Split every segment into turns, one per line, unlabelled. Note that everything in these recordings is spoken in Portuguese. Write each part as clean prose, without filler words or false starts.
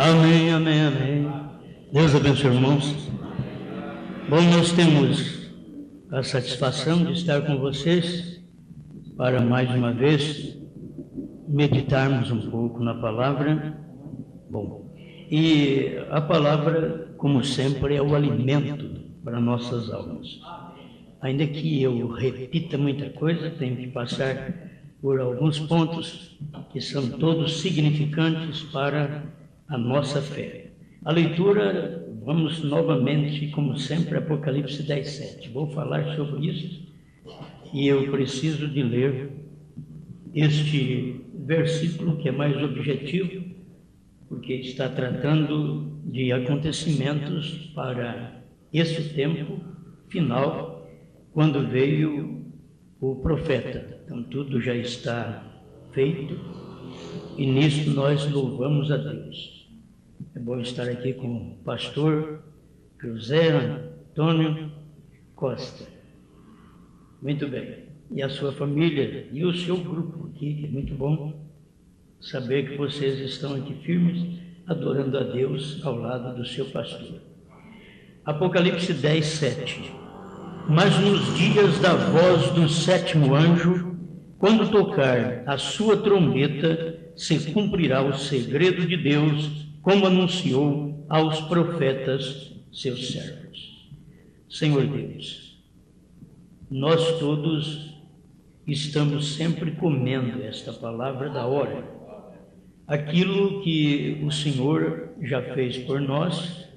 Amém, amém, amém. Deus abençoe, irmãos. Bom, nós temos a satisfação de estar com vocês para mais uma vez meditarmos um pouco na palavra. Bom, e a palavra, como sempre, é o alimento para nossas almas. Ainda que eu repita muita coisa, tenho que passar por alguns pontos que são todos significantes para a nossa fé. A leitura, vamos novamente, como sempre, Apocalipse 10:7. Vou falar sobre isso e eu preciso de ler este versículo que é mais objetivo, porque está tratando de acontecimentos para esse tempo final, quando veio o profeta. Então tudo já está feito e nisso nós louvamos a Deus. É bom estar aqui com o pastor José Antônio Costa. Muito bem. E a sua família e o seu grupo aqui, que é muito bom saber que vocês estão aqui firmes, adorando a Deus ao lado do seu pastor. Apocalipse 10:7. Mas nos dias da voz do sétimo anjo, quando tocar a sua trombeta, se cumprirá o segredo de Deus, como anunciou aos profetas, seus servos. Senhor Deus, nós todos estamos sempre comendo esta palavra da hora. Aquilo que o Senhor já fez por nós,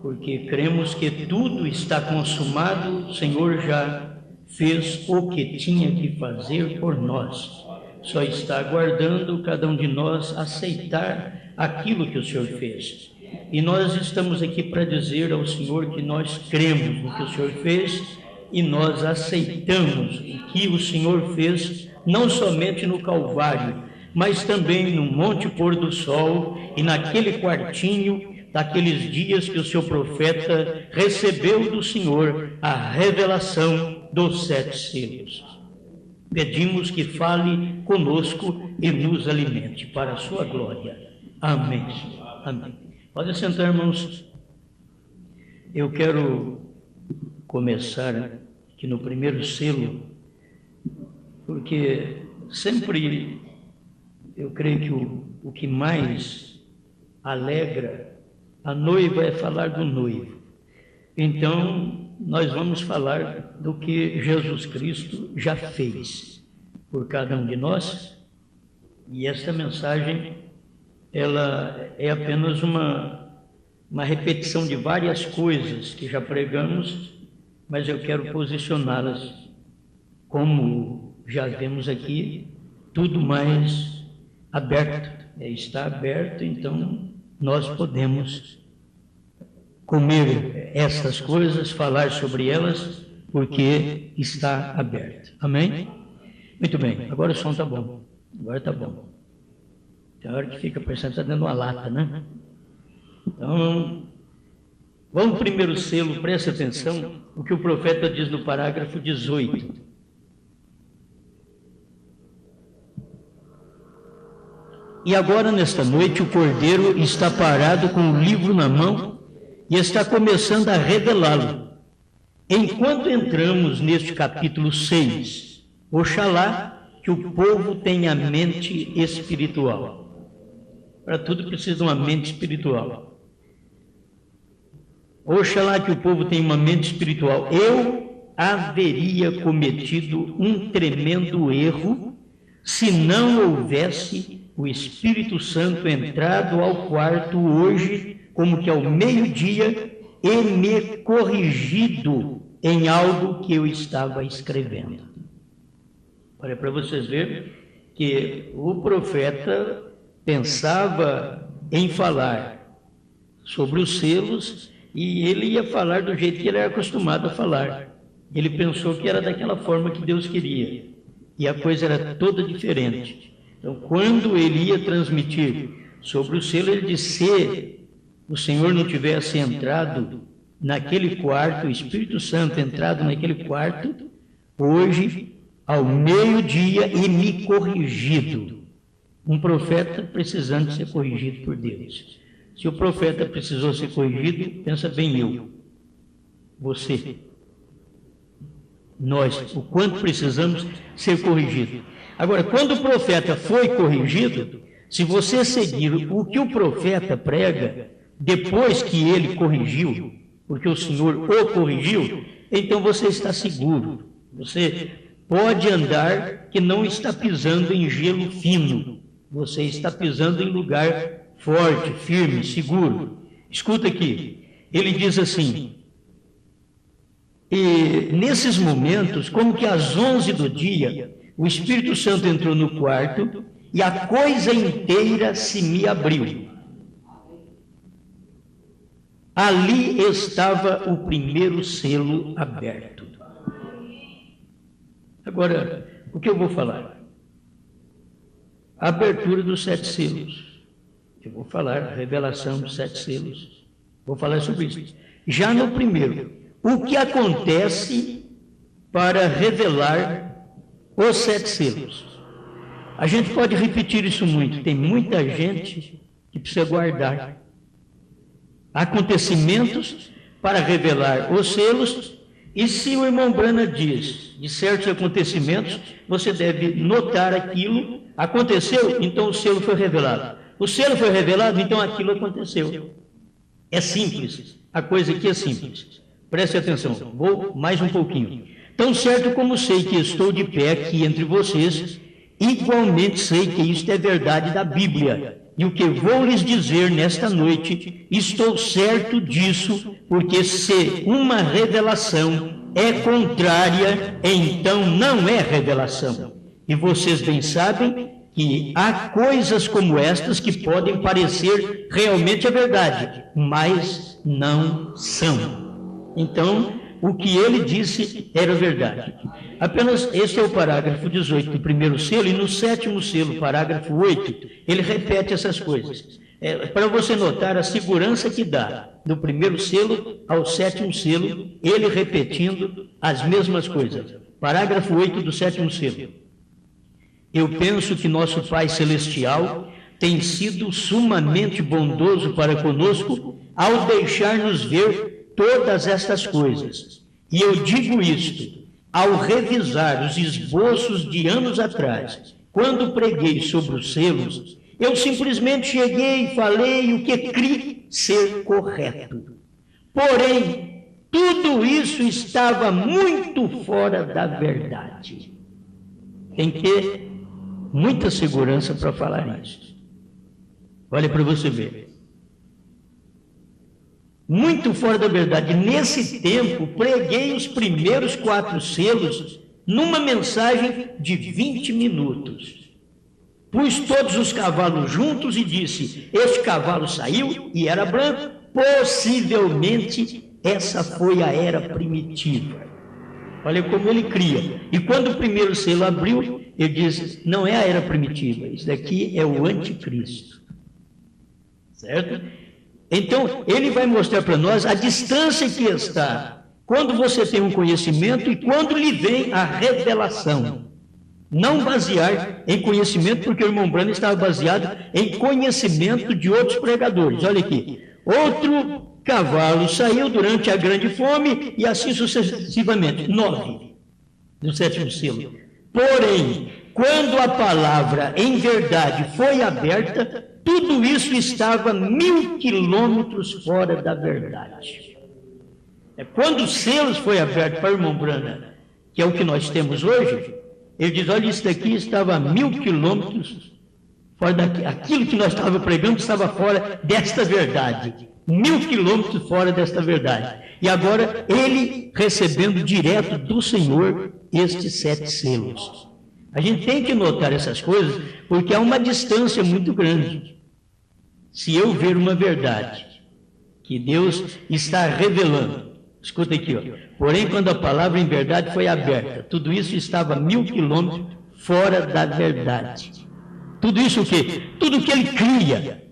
porque cremos que tudo está consumado, o Senhor já fez o que tinha que fazer por nós. Só está aguardando cada um de nós aceitar aquilo que o Senhor fez. E nós estamos aqui para dizer ao Senhor que nós cremos no que o Senhor fez e nós aceitamos o que o Senhor fez, não somente no Calvário, mas também no Monte Pôr do Sol e naquele quartinho daqueles dias que o seu profeta recebeu do Senhor a revelação dos 7 selos. Pedimos que fale conosco e nos alimente para a sua glória. Amém. Amém. Pode sentar, irmãos. Eu quero começar aqui no primeiro selo, porque sempre eu creio que o que mais alegra a noiva é falar do noivo. Então, nós vamos falar do que Jesus Cristo já fez por cada um de nós, e esta mensagem, ela é apenas uma repetição de várias coisas que já pregamos, mas eu quero posicioná-las, como já vemos aqui, tudo mais aberto, está aberto, então nós podemos comer essas coisas, falar sobre elas, porque está aberto. Amém? Muito bem, agora o som está bom. Agora está bom. Tem hora que fica parecendo que está dando uma lata, né? Então, vamos ao primeiro selo, preste atenção, o que o profeta diz no parágrafo 18. E agora, nesta noite, o cordeiro está parado com o livro na mão e está começando a revelá-lo. Enquanto entramos neste capítulo 6, oxalá que o povo tenha mente espiritual. Para tudo precisa de uma mente espiritual. Oxalá que o povo tenha uma mente espiritual. Eu haveria cometido um tremendo erro se não houvesse o Espírito Santo entrado ao quarto hoje, como que ao meio-dia, e me corrigido em algo que eu estava escrevendo. Olha, para vocês verem que o profeta pensava em falar sobre os selos e ele ia falar do jeito que ele era acostumado a falar. Ele pensou que era daquela forma que Deus queria e a coisa era toda diferente. Então, quando ele ia transmitir sobre o selo, ele disse: se o Senhor não tivesse entrado naquele quarto, o Espírito Santo entrado naquele quarto, hoje, ao meio-dia, e me corrigido. Um profeta precisando ser corrigido por Deus. Se o profeta precisou ser corrigido, pensa bem eu, você, nós, o quanto precisamos ser corrigidos. Agora, quando o profeta foi corrigido, se você seguir o que o profeta prega, depois que ele corrigiu, porque o Senhor o corrigiu, então você está seguro. Você pode andar que não está pisando em gelo fino. Você está pisando em lugar forte, firme, seguro. Escuta aqui. Ele diz assim, e nesses momentos, como que às 11 do dia, o Espírito Santo entrou no quarto e a coisa inteira se me abriu. Ali estava o primeiro selo aberto. Agora, o que eu vou falar? A abertura dos 7 selos. Eu vou falar a revelação dos 7 selos. Vou falar sobre isso. Já no primeiro, o que acontece para revelar os 7 selos? A gente pode repetir isso muito. Tem muita gente que precisa guardar acontecimentos para revelar os selos. E se o irmão Brana diz de certos acontecimentos, você deve notar aquilo. Aconteceu, então o selo foi revelado. O selo foi revelado, então aquilo aconteceu. É simples. A coisa aqui é simples. Preste atenção. Vou mais um pouquinho. Tão certo como sei que estou de pé aqui entre vocês, igualmente sei que isto é verdade da Bíblia. E o que vou lhes dizer nesta noite, estou certo disso, porque se uma revelação é contrária, então não é revelação. E vocês bem sabem que há coisas como estas que podem parecer realmente a verdade, mas não são. Então, o que ele disse era verdade. Apenas esse é o parágrafo 18 do primeiro selo, e no 7º selo, parágrafo 8, ele repete essas coisas. Para você notar a segurança que dá do primeiro selo ao 7º selo, ele repetindo as mesmas coisas. Parágrafo 8 do 7º selo. Eu penso que nosso Pai Celestial tem sido sumamente bondoso para conosco ao deixar-nos ver todas estas coisas. E eu digo isto, ao revisar os esboços de anos atrás, quando preguei sobre os selos, eu simplesmente cheguei e falei o que criei ser correto. Porém, tudo isso estava muito fora da verdade. Tem que ter muita segurança para falar isso. Olha para você ver. Muito fora da verdade. Nesse tempo, preguei os primeiros 4 selos numa mensagem de 20 minutos. Pus todos os cavalos juntos e disse, este cavalo saiu e era branco. Possivelmente, essa foi a era primitiva. Olha como ele cria. E quando o primeiro selo abriu, ele diz, não é a era primitiva, isso daqui é o anticristo. Certo? Então, ele vai mostrar para nós a distância que está quando você tem um conhecimento e quando lhe vem a revelação. Não basear em conhecimento, porque o irmão Branham estava baseado em conhecimento de outros pregadores. Olha aqui. Outro cavalo saiu durante a grande fome e assim sucessivamente. 9 do 7º selo. Porém, quando a palavra em verdade foi aberta, tudo isso estava 1000 quilômetros fora da verdade. Quando os selos foi aberto para o irmão Branham, que é o que nós temos hoje, ele diz, olha, isso daqui estava a 1000 quilômetros fora daqui. Aquilo que nós estávamos pregando estava fora desta verdade. 1000 quilômetros fora desta verdade. E agora, ele recebendo direto do Senhor estes 7 selos. A gente tem que notar essas coisas, porque há uma distância muito grande. Se eu ver uma verdade que Deus está revelando, escuta aqui, ó. Porém, quando a palavra em verdade foi aberta, tudo isso estava a 1000 quilômetros fora da verdade. Tudo isso o quê? Tudo que ele cria.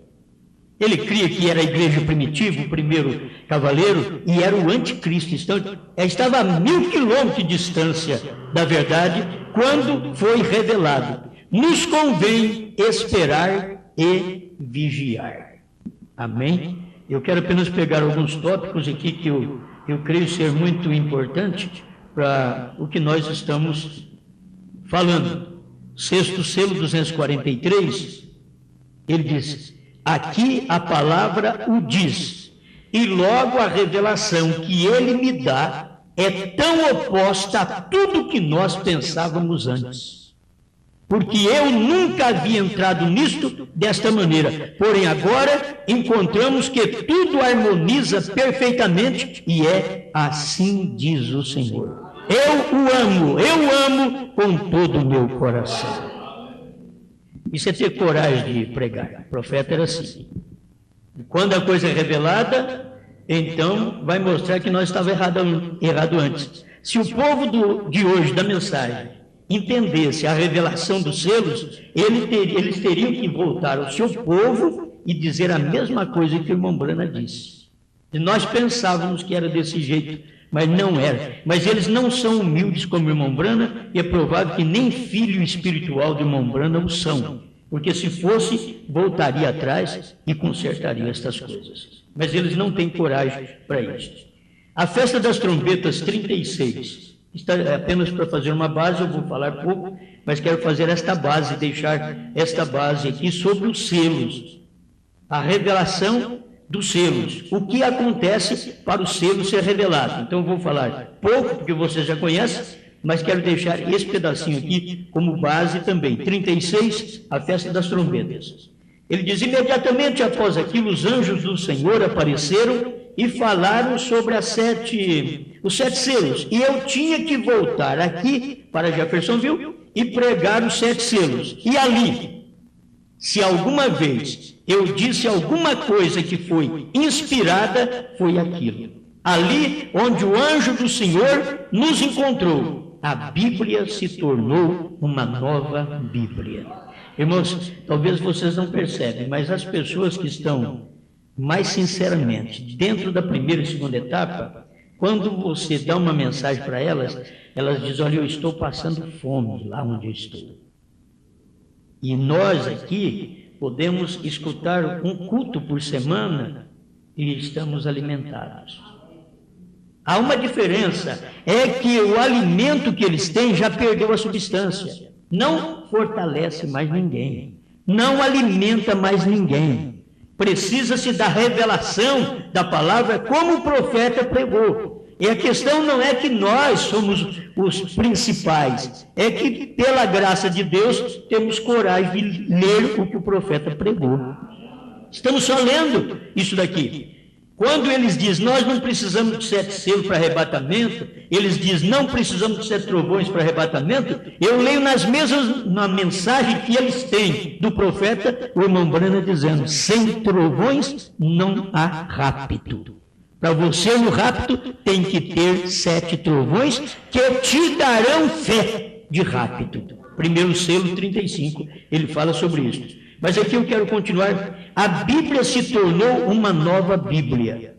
Ele cria que era a igreja primitiva, o primeiro cavaleiro, e era o anticristo. Então, estava a 1000 quilômetros de distância da verdade quando foi revelado. Nos convém esperar e vigiar. Amém? Eu quero apenas pegar alguns tópicos aqui que eu creio ser muito importante para o que nós estamos falando. Sexto selo 243, ele diz: aqui a palavra o diz, e logo a revelação que ele me dá é tão oposta a tudo que nós pensávamos antes. Porque eu nunca havia entrado nisto desta maneira. Porém, agora encontramos que tudo harmoniza perfeitamente e é assim diz o Senhor. Eu amo com todo o meu coração. Isso é ter coragem de pregar. O profeta era assim. Quando a coisa é revelada, então vai mostrar que nós estávamos errado antes. Se o povo de hoje, da mensagem, entendesse a revelação dos selos, eles teriam que voltar ao seu povo e dizer a mesma coisa que o irmão Brana disse. E nós pensávamos que era desse jeito, mas não era. Mas eles não são humildes como o irmão Brana, e é provável que nem filho espiritual do irmão Brana o são, porque se fosse, voltaria atrás e consertaria estas coisas. Mas eles não têm coragem para isso. A festa das trombetas 36, apenas para fazer uma base, eu vou falar pouco, mas quero fazer esta base, deixar esta base aqui sobre os selos. A revelação dos selos. O que acontece para o selo ser revelado? Então eu vou falar pouco, porque você já conhece, mas quero deixar esse pedacinho aqui como base também. 36, a festa das trombetas. Ele diz: imediatamente após aquilo, os anjos do Senhor apareceram e falaram sobre os 7 selos. E eu tinha que voltar aqui para Jeffersonville e pregar os 7 selos. E ali, se alguma vez eu disse alguma coisa que foi inspirada, foi aquilo. Ali onde o anjo do Senhor nos encontrou, a Bíblia se tornou uma nova Bíblia. Irmãos, talvez vocês não percebem, mas as pessoas que estão mais sinceramente dentro da primeira e segunda etapa, quando você dá uma mensagem para elas, elas dizem: olha, eu estou passando fome lá onde eu estou. E nós aqui podemos escutar um culto por semana e estamos alimentados. Há uma diferença, é que o alimento que eles têm já perdeu a substância. Não fortalece mais ninguém, não alimenta mais ninguém. Precisa-se da revelação da palavra como o profeta pregou. E a questão não é que nós somos os principais, é que pela graça de Deus temos coragem de ler o que o profeta pregou. Estamos só lendo isso daqui. Quando eles dizem: nós não precisamos de 7 selos para arrebatamento, eles dizem: não precisamos de 7 trovões para arrebatamento, eu leio na mensagem que eles têm do profeta, o irmão Brana dizendo: sem trovões não há rapto. Para você no rapto tem que ter 7 trovões que te darão fé de rapto. Primeiro selo 35, ele fala sobre isso. Mas aqui eu quero continuar. A Bíblia se tornou uma nova Bíblia.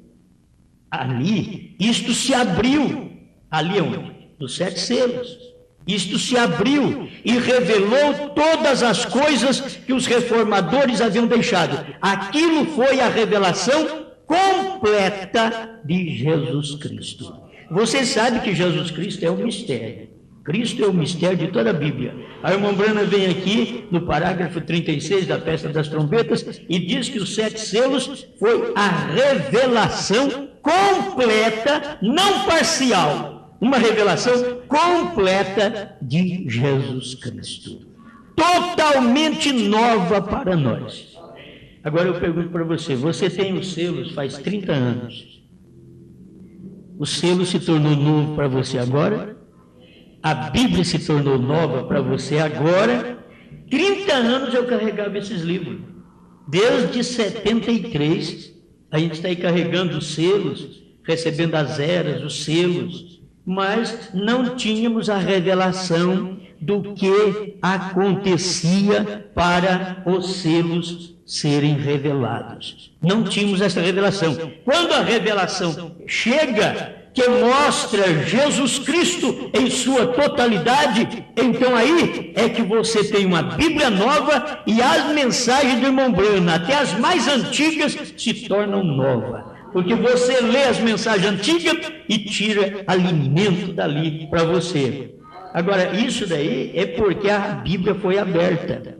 Ali, isto se abriu. Ali onde? Dos 7 selos. Isto se abriu e revelou todas as coisas que os reformadores haviam deixado. Aquilo foi a revelação completa de Jesus Cristo. Você sabe que Jesus Cristo é o mistério. Cristo é o mistério de toda a Bíblia. A irmã Brana vem aqui no parágrafo 36 da festa das trombetas e diz que os 7 selos foi a revelação completa, não parcial, uma revelação completa de Jesus Cristo. Totalmente nova para nós. Agora eu pergunto para você, você tem os selos faz 30 anos. O selo se tornou novo para você agora? A Bíblia se tornou nova para você agora? 30 anos eu carregava esses livros. Desde 73, a gente está aí carregando os selos, recebendo as eras, os selos, mas não tínhamos a revelação do que acontecia para os selos serem revelados. Não tínhamos essa revelação. Quando a revelação chega, que mostra Jesus Cristo em sua totalidade, então aí é que você tem uma Bíblia nova e as mensagens do irmão Brana, até as mais antigas, se tornam novas. Porque você lê as mensagens antigas e tira alimento dali para você. Agora, isso daí é porque a Bíblia foi aberta.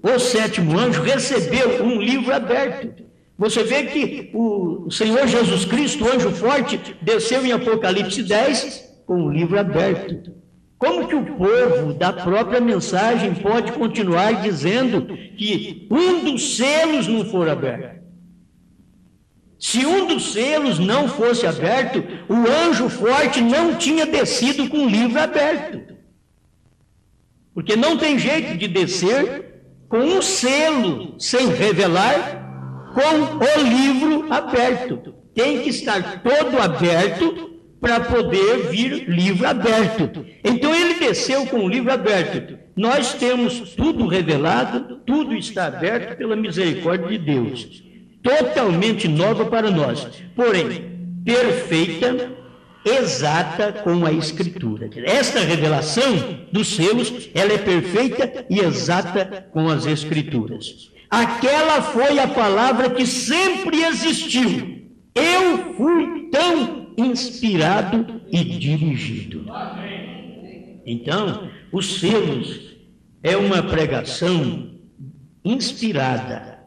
O sétimo anjo recebeu um livro aberto. Você vê que o Senhor Jesus Cristo, o anjo forte, desceu em Apocalipse 10 com o livro aberto. Como que o povo da própria mensagem pode continuar dizendo que um dos selos não for aberto? Se um dos selos não fosse aberto, o anjo forte não tinha descido com o livro aberto. Porque não tem jeito de descer com um selo sem revelar, com o livro aberto. Tem que estar todo aberto para poder vir livro aberto. Então ele desceu com o livro aberto. Nós temos tudo revelado, tudo está aberto pela misericórdia de Deus. Totalmente nova para nós. Porém, perfeita, exata com a Escritura. Esta revelação dos selos, ela é perfeita e exata com as Escrituras. Aquela foi a palavra que sempre existiu. Eu fui tão inspirado e dirigido. Então, os selos é uma pregação inspirada.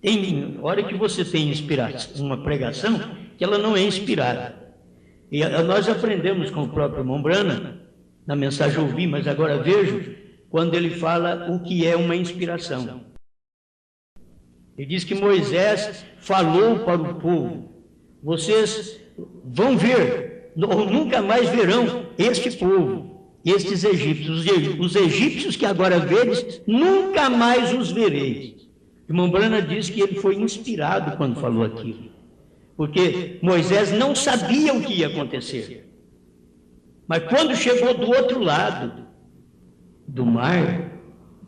Tem hora que você tem inspiração, uma pregação que ela não é inspirada. E nós aprendemos com o próprio irmão Brana, na mensagem ouvi, mas agora vejo, quando ele fala o que é uma inspiração. Ele diz que Moisés falou para o povo: vocês vão ver, ou nunca mais verão este povo, estes egípcios. Os egípcios que agora vedes, nunca mais os vereis. O irmão Brana diz que ele foi inspirado quando falou aquilo, porque Moisés não sabia o que ia acontecer. Mas quando chegou do outro lado do mar,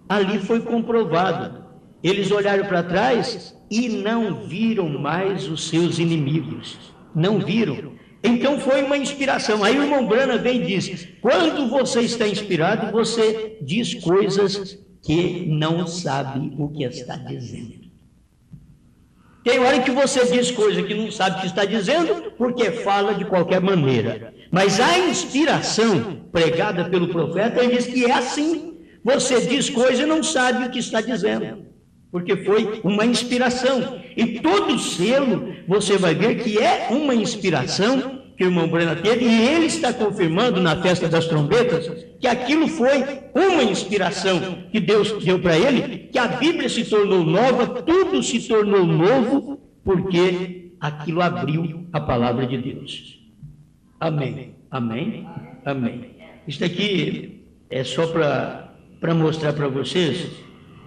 ali foi comprovado. Eles olharam para trás e não viram mais os seus inimigos. Não viram. Então foi uma inspiração. Aí o irmão Brana vem e diz: quando você está inspirado, você diz coisas que não sabe o que está dizendo. Tem hora que você diz coisa que não sabe o que está dizendo, porque fala de qualquer maneira. Mas a inspiração pregada pelo profeta, ele diz que é assim. Você diz coisa e não sabe o que está dizendo, porque foi uma inspiração. E todo selo, você vai ver que é uma inspiração que o irmão Brana teve, e ele está confirmando na festa das trombetas que aquilo foi uma inspiração que Deus deu para ele, que a Bíblia se tornou nova, tudo se tornou novo, porque aquilo abriu a palavra de Deus. Amém, amém, amém. Isso aqui é só para mostrar para vocês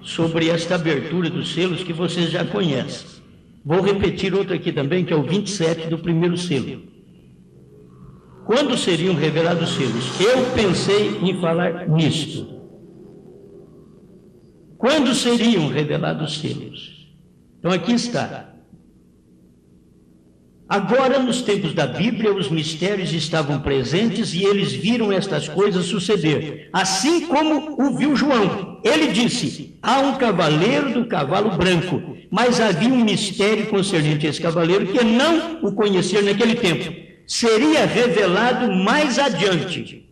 sobre esta abertura dos selos que vocês já conhecem. Vou repetir outro aqui também, que é o 27 do primeiro selo. Quando seriam revelados os selos? Eu pensei em falar nisto. Quando seriam revelados os selos? Então aqui está. Agora, nos tempos da Bíblia, os mistérios estavam presentes e eles viram estas coisas suceder, assim como o viu João. Ele disse: há um cavaleiro do cavalo branco, mas havia um mistério concernente a esse cavaleiro que não o conheceram naquele tempo. Seria revelado mais adiante,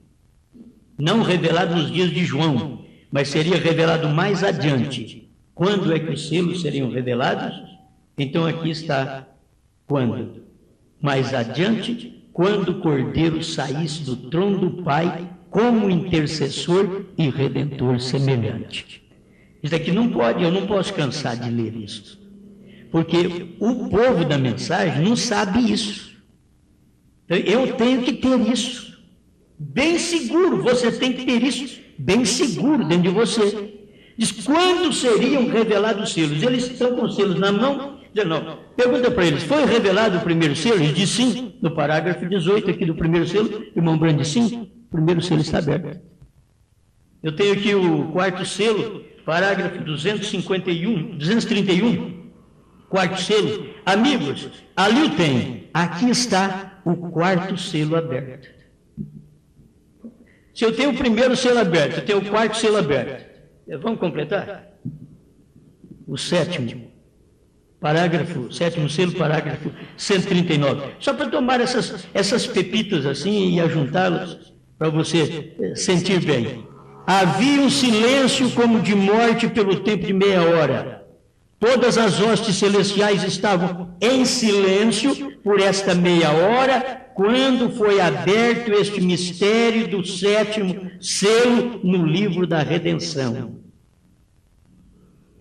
não revelado nos dias de João, mas seria revelado mais adiante. Quando é que os selos seriam revelados? Então aqui está: quando? Mais adiante, quando o Cordeiro saísse do trono do Pai como intercessor e redentor semelhante. Isso aqui não pode, eu não posso cansar de ler isso, porque o povo da mensagem não sabe isso. Eu tenho que ter isso bem seguro, você tem que ter isso bem seguro dentro de você. Diz: quando seriam revelados os selos? Eles estão com os selos na mão? Não. Pergunta para eles: foi revelado o primeiro selo? Eles dizem sim. No parágrafo 18 aqui do primeiro selo, o irmão Brand diz sim, o primeiro selo está aberto. Eu tenho aqui o quarto selo, parágrafo 231, quarto selo. Amigos, ali o tem. Aqui está o quarto selo aberto. Se eu tenho o primeiro selo aberto, eu tenho o quarto selo aberto. Vamos completar? O sétimo selo, parágrafo 139. Só para tomar essas pepitas assim e ajuntá-las para você sentir bem. Havia um silêncio como de morte pelo tempo de meia hora. Todas as hostes celestiais estavam em silêncio por esta meia hora, quando foi aberto este mistério do sétimo selo no livro da redenção.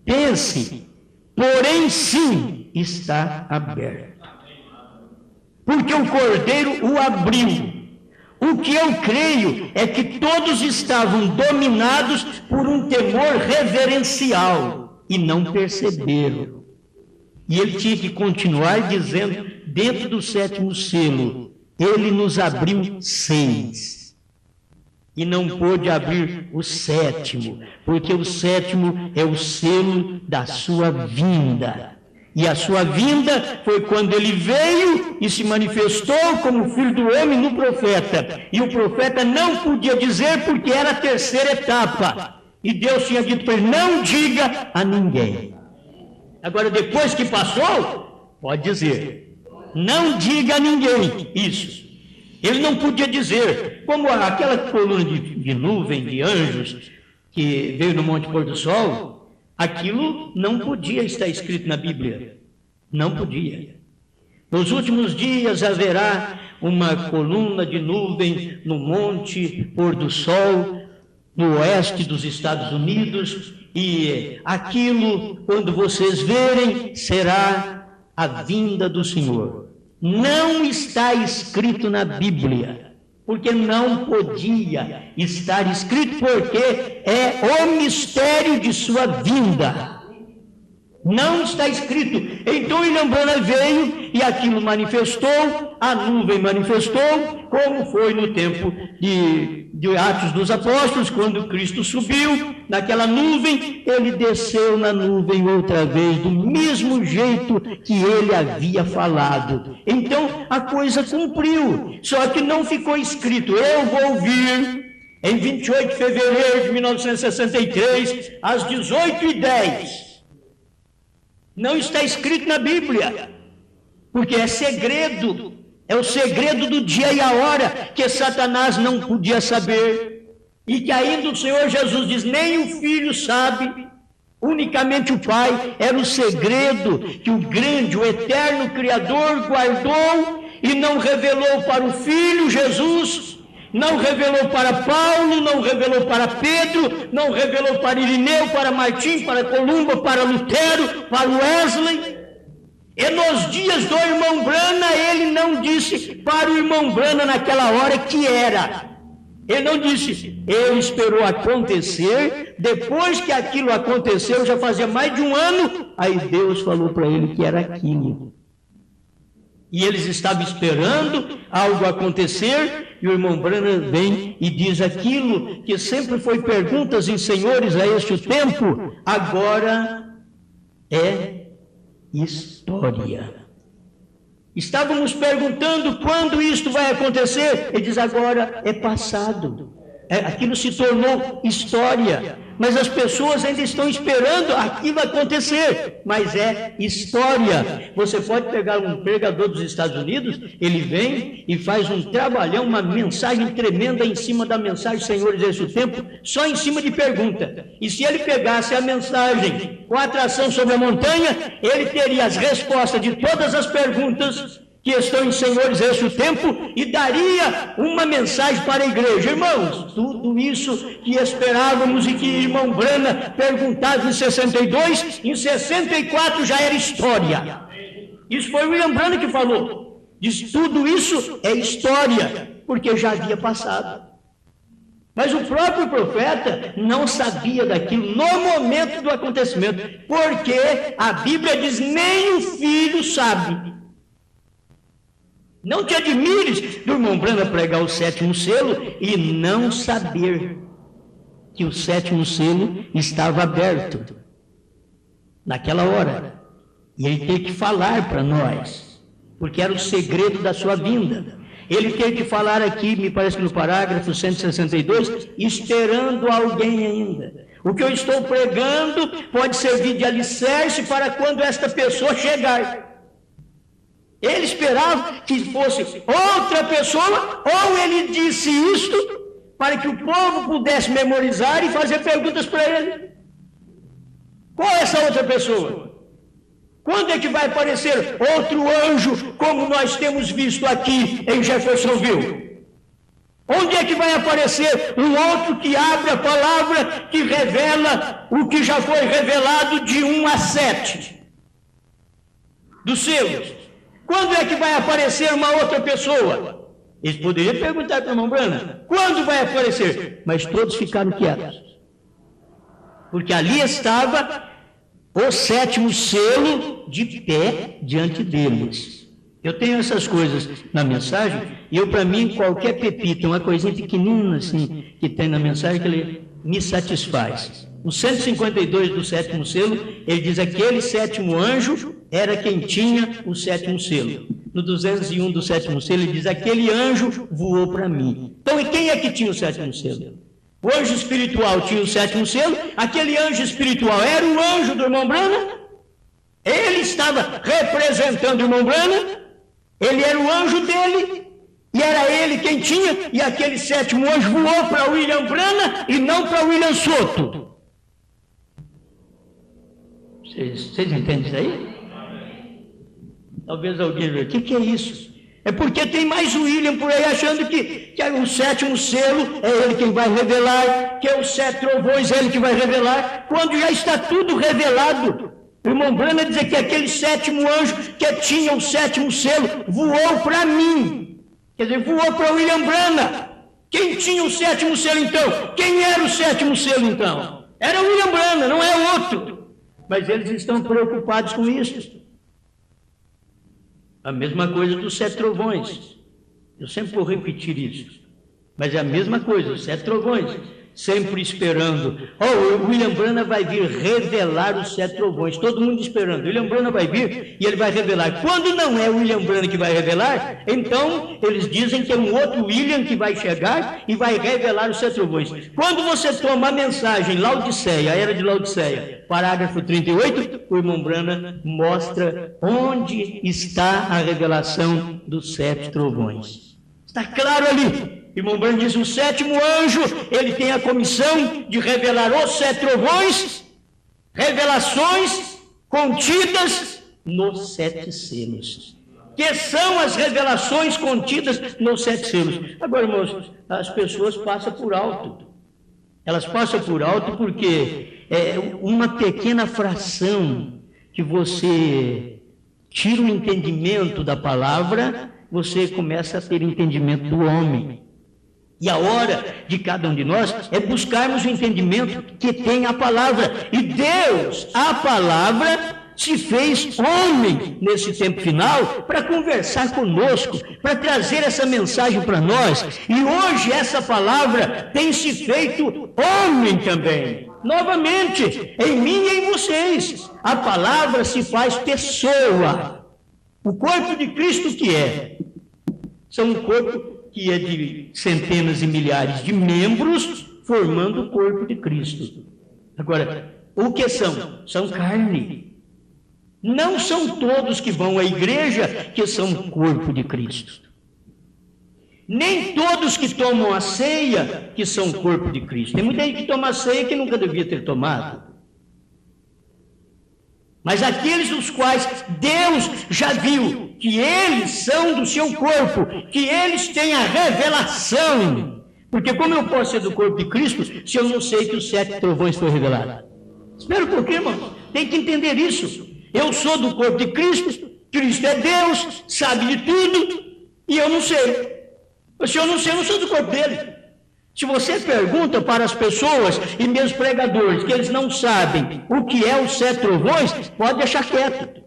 Pense, porém sim está aberto, porque o Cordeiro o abriu. O que eu creio é que todos estavam dominados por um temor reverencial e não perceberam. E ele tinha que continuar dizendo, dentro do sétimo selo, ele nos abriu 6. E não pôde abrir o sétimo, porque o sétimo é o selo da sua vinda. E a sua vinda foi quando ele veio e se manifestou como filho do homem no profeta. E o profeta não podia dizer porque era a terceira etapa. E Deus tinha dito para ele, não diga a ninguém. Agora, depois que passou, pode dizer. Não diga a ninguém isso. Ele não podia dizer, como aquela coluna de nuvem, de anjos, que veio no Monte Pôr do Sol, aquilo não podia estar escrito na Bíblia. Não podia. Nos últimos dias haverá uma coluna de nuvem no Monte Pôr do Sol, no oeste dos Estados Unidos, e aquilo, quando vocês verem, será a vinda do Senhor. Não está escrito na Bíblia, porque não podia estar escrito, porque é o mistério de sua vinda. Não está escrito. Então William Branham veio e aquilo manifestou, a nuvem manifestou, como foi no tempo de Atos dos Apóstolos, quando Cristo subiu naquela nuvem, ele desceu na nuvem outra vez, do mesmo jeito que ele havia falado. Então a coisa cumpriu, só que não ficou escrito, eu vou vir em 28 de fevereiro de 1963, às 18h10. Não está escrito na Bíblia, porque é segredo, é o segredo do dia e a hora que Satanás não podia saber, e que ainda o Senhor Jesus diz, nem o Filho sabe, unicamente o Pai. Era o segredo que o grande, o eterno Criador guardou e não revelou para o Filho Jesus, não revelou para Paulo, não revelou para Pedro, não revelou para Irineu, para Martim, para Columba, para Lutero, para Wesley. E nos dias do irmão Branham, ele não disse para o irmão Branham naquela hora que era. Ele não disse, ele esperou acontecer, depois que aquilo aconteceu, já fazia mais de um ano, aí Deus falou para ele que era aquilo. E eles estavam esperando algo acontecer, e o irmão Branham vem e diz aquilo que sempre foi perguntas em senhores a este tempo, agora é história. Estávamos perguntando quando isto vai acontecer, ele diz agora é passado. Aquilo se tornou história, mas as pessoas ainda estão esperando aquilo acontecer, mas é história. Você pode pegar um pregador dos Estados Unidos, ele vem e faz um trabalhão, uma mensagem tremenda em cima da mensagem, senhores, desse tempo, só em cima de pergunta. E se ele pegasse a mensagem com a atração sobre a montanha, ele teria as respostas de todas as perguntas que estão em senhores esse tempo e daria uma mensagem para a igreja. Irmãos, tudo isso que esperávamos e que irmão Branham perguntava em 62, em 64 já era história. Isso foi o William Branham que falou. Diz, tudo isso é história, porque já havia passado. Mas o próprio profeta não sabia daquilo no momento do acontecimento, porque a Bíblia diz, nem o filho sabe. Não te admires do irmão Branham pregar o sétimo selo e não saber que o sétimo selo estava aberto naquela hora. E ele tem que falar para nós. porque era o segredo da sua vinda. Ele teve que falar aqui, me parece que no parágrafo 162, esperando alguém ainda. O que eu estou pregando pode servir de alicerce para quando esta pessoa chegar. Ele esperava que fosse outra pessoa, ou ele disse isto para que o povo pudesse memorizar e fazer perguntas para ele. Qual é essa outra pessoa? Quando é que vai aparecer outro anjo, como nós temos visto aqui em Jeffersonville? Onde é que vai aparecer um outro que abre a palavra, que revela o que já foi revelado de 1 a 7 dos selos? Quando é que vai aparecer uma outra pessoa? Eles poderiam perguntar para a irmã Brana, quando vai aparecer? Mas todos ficaram quietos. Porque ali estava o 7º selo de pé diante deles. Eu tenho essas coisas na mensagem, e para mim, qualquer pepita, uma coisinha pequenina assim, que tem na mensagem, que ele me satisfaz. No 152 do 7º selo, ele diz, aquele 7º anjo era quem tinha o 7º selo. No 201 do 7º selo, ele diz, aquele anjo voou para mim. Então, e quem é que tinha o 7º selo? O anjo espiritual tinha o 7º selo, aquele anjo espiritual era o anjo do irmão Brana, ele estava representando o irmão Brana, ele era o anjo dele, e era ele quem tinha, e aquele 7º anjo voou para William Brana e não para William Soto. Vocês entendem isso aí? Talvez alguém veja, o que é isso? É porque tem mais o William por aí achando que o 7º selo é ele quem vai revelar, que é os 7 trovões é ele que vai revelar, quando já está tudo revelado. O irmão Brana diz que aquele 7º anjo que tinha o 7º selo voou para mim. Quer dizer, voou para William Brana. Quem tinha o 7º selo então? Quem era o 7º selo então? Era William Brana, não é outro. Mas eles estão preocupados com isso. A mesma coisa dos 7 trovões. Eu sempre vou repetir isso. Mas é a mesma coisa, os 7 trovões. Sempre esperando. O William Brana vai vir revelar os 7 trovões. Todo mundo esperando. O William Brana vai vir e ele vai revelar. Quando não é o William Brana que vai revelar, então eles dizem que é um outro William que vai chegar e vai revelar os 7 trovões. Quando você toma a mensagem Laodiceia, a era de Laodiceia, parágrafo 38, o irmão Brana mostra onde está a revelação dos 7 trovões. Está claro ali. Irmão Brana diz, o 7º anjo, ele tem a comissão de revelar os 7 trovões, revelações contidas nos 7 selos. Que são as revelações contidas nos 7 selos. Agora, irmãos, as pessoas passam por alto. Elas passam por alto porque é uma pequena fração que você tira o entendimento da palavra, você começa a ter entendimento do homem. E a hora de cada um de nós é buscarmos o entendimento que tem a palavra. E Deus, a palavra, se fez homem nesse tempo final para conversar conosco, para trazer essa mensagem para nós. E hoje essa palavra tem se feito homem também. Novamente, em mim e em vocês. A palavra se faz pessoa. O corpo de Cristo que é? São um corpo que é de centenas e milhares de membros, formando o corpo de Cristo. Agora, o que são? São carne. Não são todos que vão à igreja que são o corpo de Cristo. Nem todos que tomam a ceia que são o corpo de Cristo. Tem muita gente que toma a ceia que nunca devia ter tomado. Mas aqueles dos quais Deus já viu que eles são do seu corpo, que eles têm a revelação. Porque como eu posso ser do corpo de Cristo se eu não sei que os 7 trovões foram revelados? Espera um pouquinho, irmão. Tem que entender isso. Eu sou do corpo de Cristo, Cristo é Deus, sabe de tudo, e eu não sei. Se eu não sei, eu não sou do corpo dele. Se você pergunta para as pessoas e meus pregadores que eles não sabem o que é os 7 trovões, pode deixar quieto.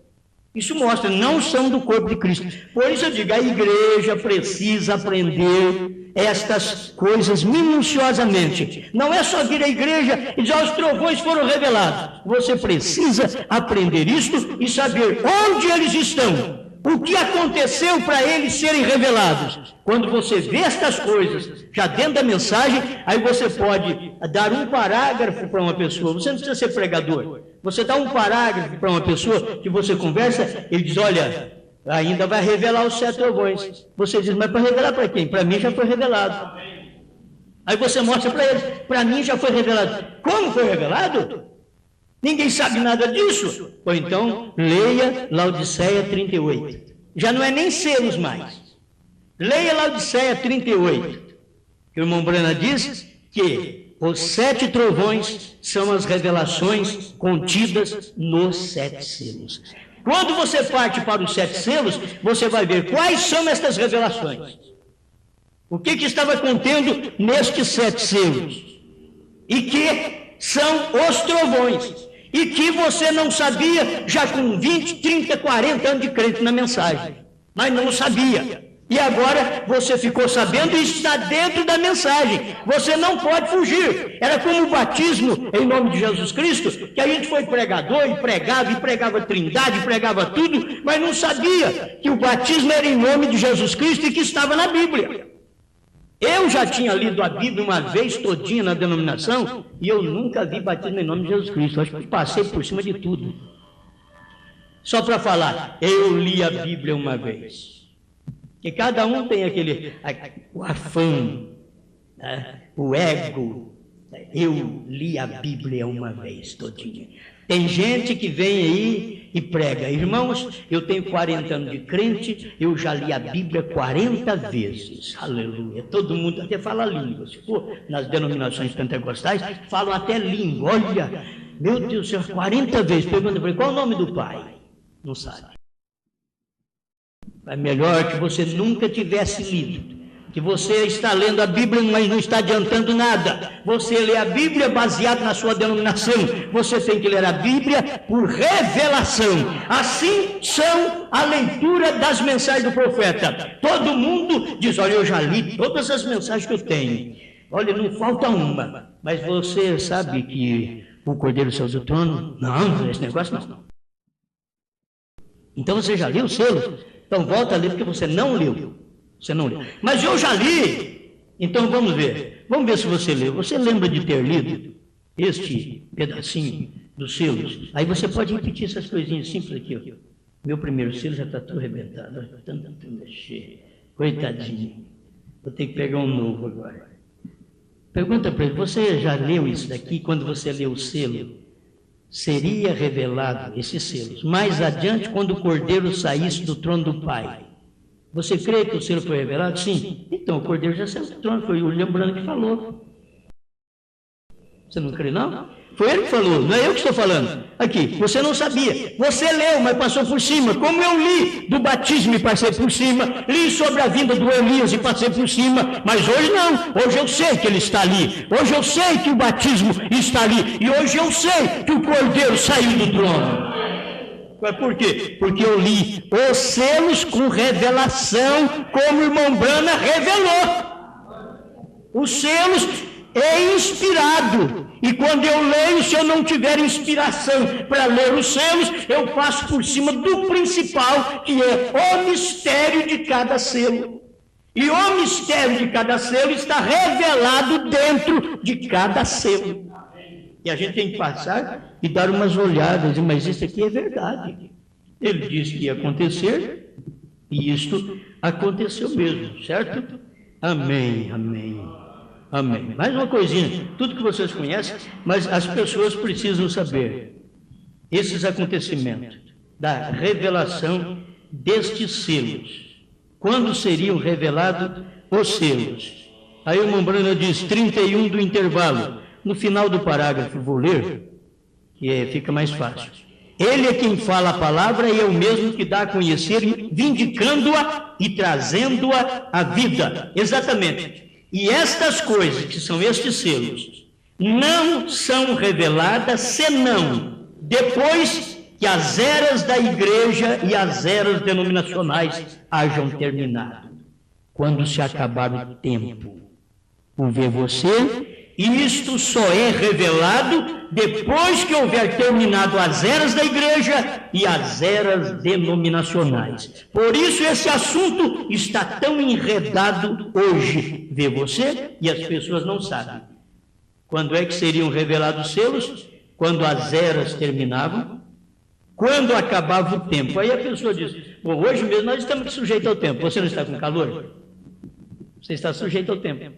Isso mostra, não são do corpo de Cristo. Por isso eu digo, a igreja precisa aprender estas coisas minuciosamente. Não é só vir à igreja e dizer, os trovões foram revelados. Você precisa aprender isso e saber onde eles estão. O que aconteceu para eles serem revelados? Quando você vê estas coisas, já dentro da mensagem, aí você pode dar um parágrafo para uma pessoa. Você não precisa ser pregador. Você dá um parágrafo para uma pessoa que você conversa, ele diz, olha, ainda vai revelar os 7 trovões. Você diz, mas para revelar para quem? Para mim já foi revelado. Aí você mostra para eles, para mim já foi revelado. Como foi revelado? Ninguém sabe nada disso. Ou então, leia Laodiceia 38. Já não é nem selos mais. Leia Laodiceia 38. Que o irmão Brana diz que os 7 trovões são as revelações contidas nos 7 selos. Quando você parte para os 7 selos, você vai ver quais são estas revelações. O que estava contendo nestes 7 selos? E que são os trovões. E que você não sabia já com 20, 30, 40 anos de crente na mensagem. Mas não sabia. E agora você ficou sabendo e está dentro da mensagem. Você não pode fugir. Era como o batismo em nome de Jesus Cristo, que a gente foi pregador e pregava trindade, pregava tudo, mas não sabia que o batismo era em nome de Jesus Cristo e que estava na Bíblia. Eu já tinha lido a Bíblia uma vez todinha na denominação e eu nunca vi batismo em nome de Jesus Cristo. Acho que passei por cima de tudo. Só para falar, eu li a Bíblia uma vez. Que cada um tem o afã, o ego. Eu li a Bíblia uma vez todinha. Tem gente que vem aí e prega, irmãos, eu tenho 40 anos de crente, eu já li a Bíblia 40 vezes, aleluia. Todo mundo até fala língua, se for nas denominações pentecostais, falam até língua. Olha, meu Deus do céu, 40 vezes. Pergunta para ele, qual é o nome do pai? Não sabe. É melhor que você nunca tivesse lido. Que você está lendo a Bíblia, mas não está adiantando nada. Você lê a Bíblia baseado na sua denominação. Você tem que ler a Bíblia por revelação. Assim são a leitura das mensagens do profeta. Todo mundo diz, olha, eu já li todas as mensagens que eu tenho. Olha, não falta uma. Mas você sabe que o Cordeiro saiu do trono? Não, esse negócio não. Então você já leu o selo? Então volta a ler porque você não leu. Você não leu. Mas eu já li. Então vamos ver. Vamos ver se você leu. Você lembra de ter lido este pedacinho dos selos? Aí você pode repetir essas coisinhas simples aqui. Ó. Meu primeiro selo já está tudo arrebentado. Tanto mexer. Coitadinho. Vou ter que pegar um novo agora. Pergunta para ele, você já leu isso daqui? Quando você leu o selo, seria revelado esses selos mais adiante quando o Cordeiro saísse do trono do Pai. Você crê que o selo foi revelado? Sim. Então, o Cordeiro já saiu do trono, foi o William Branham que falou. Você não crê, não? Foi ele que falou, não é eu que estou falando. Aqui, você não sabia. Você leu, mas passou por cima. Como eu li do batismo e passei por cima, li sobre a vinda do Elias e passei por cima, mas hoje não. Hoje eu sei que ele está ali. Hoje eu sei que o batismo está ali. E hoje eu sei que o Cordeiro saiu do trono. Por quê? Porque eu li os selos com revelação, como o irmão Brana revelou. Os selos é inspirado. E quando eu leio, se eu não tiver inspiração para ler os selos, eu passo por cima do principal, que é o mistério de cada selo. E o mistério de cada selo está revelado dentro de cada selo. E a gente tem que passar e dar umas olhadas, mas isso aqui é verdade. Ele disse que ia acontecer, e isto aconteceu mesmo, certo? Amém, amém, amém. Mais uma coisinha, tudo que vocês conhecem, mas as pessoas precisam saber esses acontecimentos, da revelação destes selos. Quando seriam revelados os selos? Aí o irmão Brana diz, 31 do intervalo. No final do parágrafo, vou ler, que fica mais fácil. Ele é quem fala a palavra e é o mesmo que dá a conhecer, vindicando-a e trazendo-a à vida. Exatamente. E estas coisas, que são estes selos, não são reveladas senão depois que as eras da igreja e as eras denominacionais hajam terminado. Quando se acabar o tempo. Por ver você E isto só é revelado depois que houver terminado as eras da igreja e as eras denominacionais. Por isso esse assunto está tão enredado hoje. Vê você? E as pessoas não sabem. Quando é que seriam revelados os selos? Quando as eras terminavam, quando acabava o tempo. Aí a pessoa diz, bom, hoje mesmo nós estamos sujeitos ao tempo. Você não está com calor? Você está sujeito ao tempo.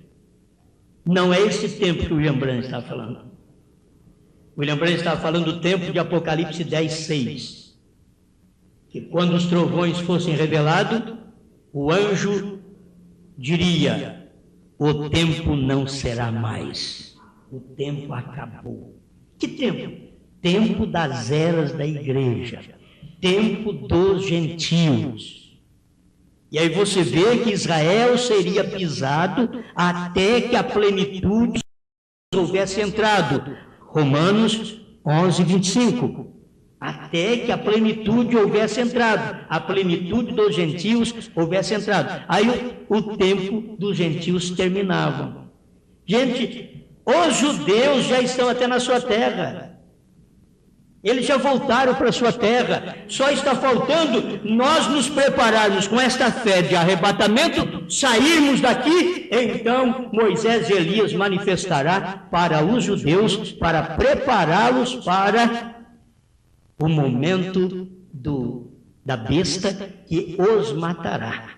Não é esse tempo que o William Branham está falando. O William Branham está falando do tempo de Apocalipse 10:6. Que quando os trovões fossem revelados, o anjo diria, o tempo não será mais. O tempo acabou. Que tempo? Tempo das eras da igreja. Tempo dos gentios. E aí você vê que Israel seria pisado até que a plenitude houvesse entrado. Romanos 11:25. Até que a plenitude houvesse entrado. A plenitude dos gentios houvesse entrado. Aí o tempo dos gentios terminava. Gente, os judeus já estão até na sua terra. Eles já voltaram para a sua terra. Só está faltando nós nos prepararmos com esta fé de arrebatamento, sairmos daqui. Então Moisés e Elias manifestará para os judeus, para prepará-los para o momento da besta que os matará.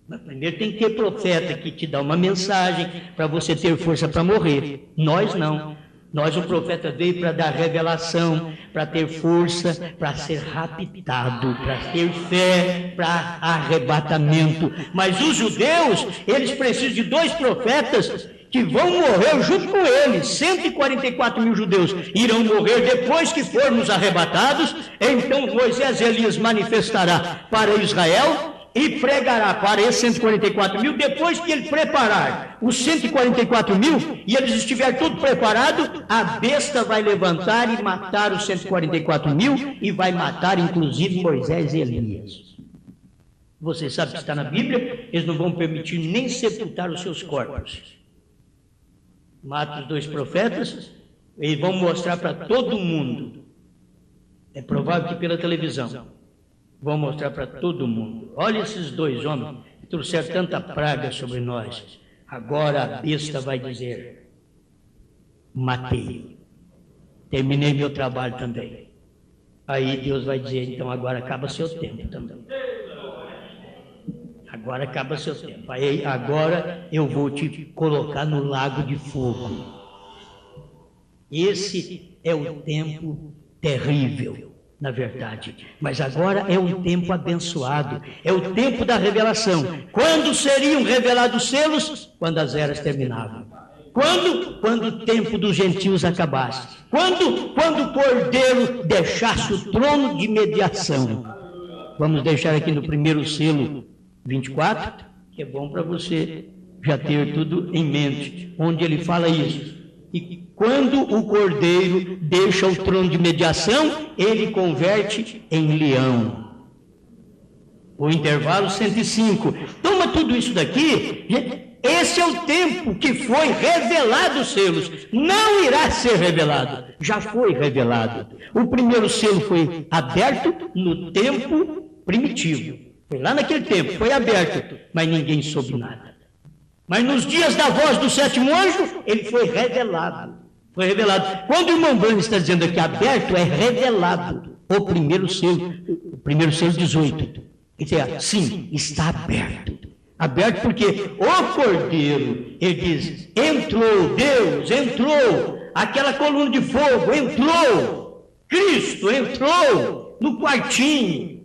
Mas primeiro tem que ter profeta que te dá uma mensagem para você ter força para morrer. Nós não. Nós, o profeta veio para dar revelação, para ter força, para ser raptado, para ter fé, para arrebatamento. Mas os judeus, eles precisam de 2 profetas que vão morrer junto com eles. 144 mil judeus irão morrer depois que formos arrebatados. Então Moisés e Elias manifestará para Israel e pregará para esses 144 mil, depois que ele preparar os 144 mil, e eles estiverem tudo preparado, a besta vai levantar e matar os 144 mil, e vai matar inclusive Moisés e Elias. Você sabe que está na Bíblia, eles não vão permitir nem sepultar os seus corpos. Mata os 2 profetas, e vão mostrar para todo mundo. É provável que pela televisão. Vão mostrar para todo mundo. Olha esses 2 homens que trouxeram tanta praga sobre nós. Agora a besta vai dizer, matei. Terminei meu trabalho também. Aí Deus vai dizer, então agora acaba seu tempo também. Agora acaba seu tempo. Aí agora eu vou te colocar no lago de fogo. Esse é o tempo terrível. Na verdade, mas agora é um tempo abençoado, é o tempo da revelação. Quando seriam revelados os selos? Quando as eras terminavam. Quando o tempo dos gentios acabasse. Quando o Cordeiro deixasse o trono de mediação. Vamos deixar aqui no primeiro selo 24, que é bom para você já ter tudo em mente, onde ele fala isso. E quando o Cordeiro deixa o trono de mediação, ele converte em leão. O intervalo 105. Toma tudo isso daqui. Esse é o tempo que foi revelado os selos. Não irá ser revelado. Já foi revelado. O primeiro selo foi aberto no tempo primitivo. Foi lá naquele tempo, foi aberto, mas ninguém soube nada. Mas nos dias da voz do 7º anjo, ele foi revelado. Foi revelado. Quando o irmão Branham está dizendo aqui aberto, é revelado. O primeiro selo 18. Sim, está aberto. Aberto porque o Cordeiro, ele diz, entrou, Deus entrou, aquela coluna de fogo entrou, Cristo entrou no quartinho.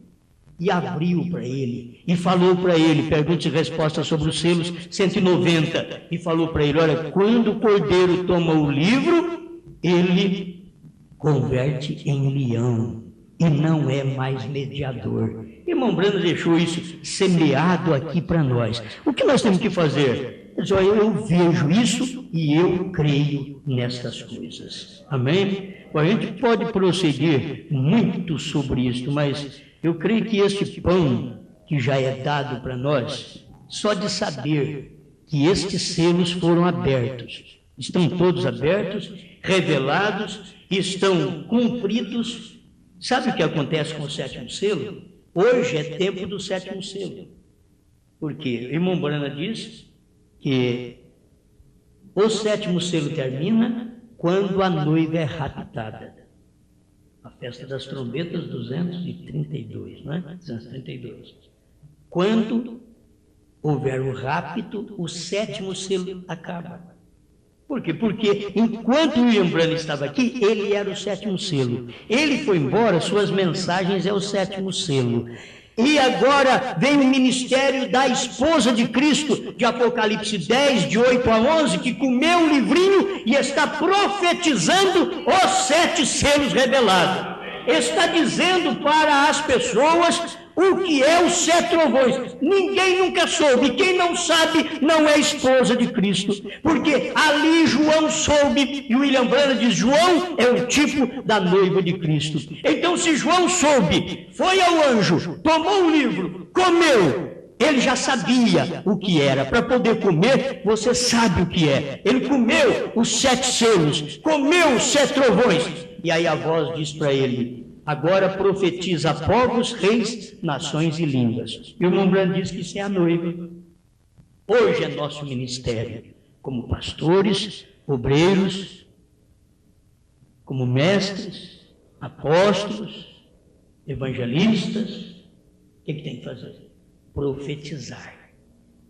E abriu para ele, e falou para ele, perguntas e respostas sobre os selos 190, e falou para ele, olha, quando o Cordeiro toma o livro, ele converte em leão, e não é mais mediador. Irmão Branham deixou isso semeado aqui para nós. O que nós temos que fazer? Eu vejo isso e eu creio nestas coisas. Amém? Bom, a gente pode prosseguir muito sobre isso, mas eu creio que este pão que já é dado para nós, só de saber que estes selos foram abertos, Estão todos abertos, revelados, estão cumpridos. Sabe o que acontece com o sétimo selo? Hoje é tempo do sétimo selo. Porque o irmão Brana diz que o sétimo selo termina quando a noiva é raptada. A festa das trombetas 232, não é? 232. Quando houver o rapto, o sétimo selo acaba. Por quê? Porque enquanto William Branham estava aqui, ele era o sétimo selo. Ele foi embora, suas mensagens é o sétimo selo. E agora vem o ministério da esposa de Cristo, de Apocalipse 10, de 8 a 11, que comeu o livrinho e está profetizando os 7 selos revelados. Está dizendo para as pessoas o que é os 7 trovões. Ninguém nunca soube. Quem não sabe não é esposa de Cristo. Porque ali João soube, e William Branham diz, João é o tipo da noiva de Cristo. Então se João soube, foi ao anjo, tomou o livro, comeu, ele já sabia o que era. Para poder comer, você sabe o que é. Ele comeu os 7 selos, comeu os 7 trovões. E aí a voz diz para ele, agora profetiza a povos, reis, nações e línguas. E o irmão Branham diz que isso é a noiva. Hoje é nosso ministério, como pastores, obreiros, como mestres, apóstolos, evangelistas. O que tem que fazer? Profetizar.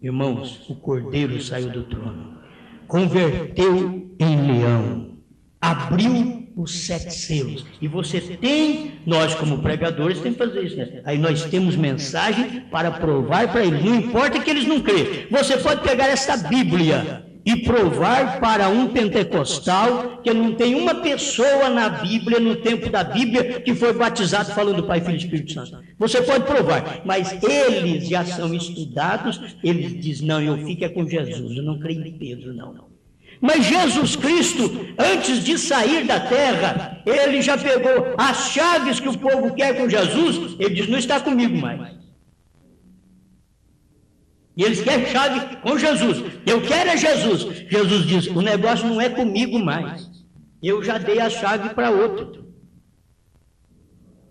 Irmãos, o cordeiro saiu do trono, converteu em leão, abriu os 7 selos. E você tem, nós como pregadores, temos que fazer isso, né? Aí nós temos mensagem para provar para eles. Não importa que eles não crêem. Você pode pegar essa Bíblia e provar para um pentecostal que não tem uma pessoa na Bíblia, no tempo da Bíblia, que foi batizado falando Pai, Filho e Espírito Santo. Você pode provar, mas eles já são estudados, eles dizem, não, eu fico com Jesus, eu não creio em Pedro, não. Mas Jesus Cristo, antes de sair da terra, ele já pegou as chaves que o povo quer com Jesus, ele diz, não está comigo mais. E eles querem chave com Jesus. Eu quero é Jesus. Jesus diz, o negócio não é comigo mais. Eu já dei a chave para outro.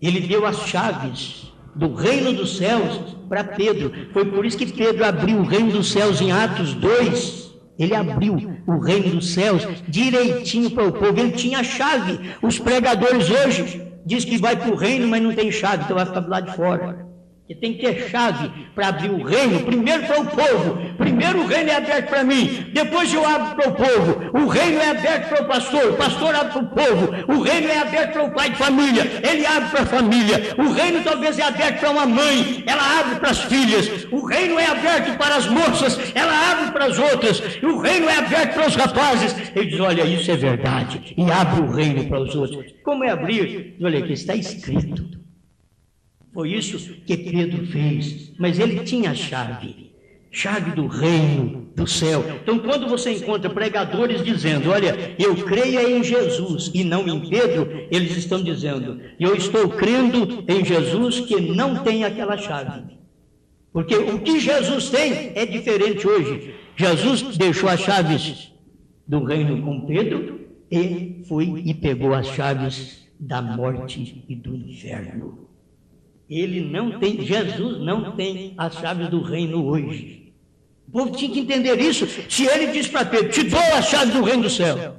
Ele deu as chaves do reino dos céus para Pedro. Foi por isso que Pedro abriu o reino dos céus em Atos 2. Ele abriu o reino dos céus direitinho para o povo. Ele tinha a chave. Os pregadores hoje dizem que vai para o reino, mas não tem chave, então vai ficar do lado de fora. Você tem que ter chave para abrir o reino, primeiro para o povo. Primeiro o reino é aberto para mim, depois eu abro para o povo. O reino é aberto para o pastor abre para o povo. O reino é aberto para o pai de família, ele abre para a família. O reino talvez é aberto para uma mãe, ela abre para as filhas. O reino é aberto para as moças, ela abre para as outras. O reino é aberto para os rapazes. Ele diz, olha, isso é verdade, e abre o reino para os outros. Como é abrir? Olha, aqui está escrito. Foi isso que Pedro fez, mas ele tinha a chave do reino do céu. Então, quando você encontra pregadores dizendo, olha, eu creio em Jesus e não em Pedro, eles estão dizendo, eu estou crendo em Jesus que não tem aquela chave. Porque o que Jesus tem é diferente hoje. Jesus deixou as chaves do reino com Pedro e foi e pegou as chaves da morte e do inferno. Ele não tem, Jesus não tem as chaves do reino hoje. O povo tinha que entender isso. Se ele diz para Pedro, te dou as chaves do reino do céu.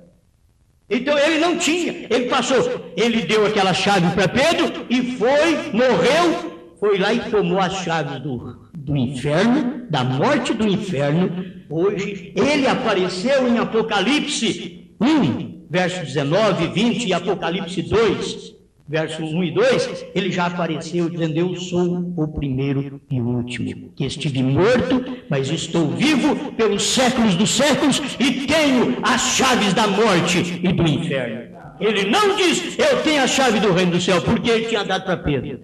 Então ele não tinha, ele passou, ele deu aquela chave para Pedro e foi, morreu, foi lá e tomou as chaves do inferno, da morte do inferno. Hoje ele apareceu em Apocalipse 1, verso 19, 20 e Apocalipse 2. Verso 1 e 2, ele já apareceu dizendo, eu sou o primeiro e último, que estive morto, mas estou vivo pelos séculos dos séculos e tenho as chaves da morte e do inferno. Ele não diz, eu tenho a chave do reino do céu, porque ele tinha dado para Pedro.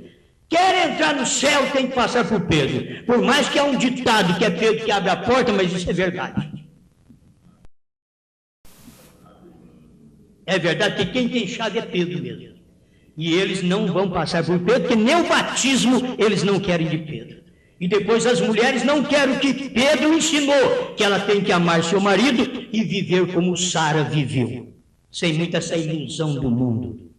Quer entrar no céu, tem que passar por Pedro. Por mais que há um ditado que é Pedro que abre a porta, mas isso é verdade. É verdade que quem tem chave é Pedro mesmo. E eles não vão passar por Pedro, porque nem o batismo eles não querem de Pedro. E depois as mulheres não querem o que Pedro ensinou, que ela tem que amar seu marido e viver como Sara viveu, sem muita essa ilusão do mundo.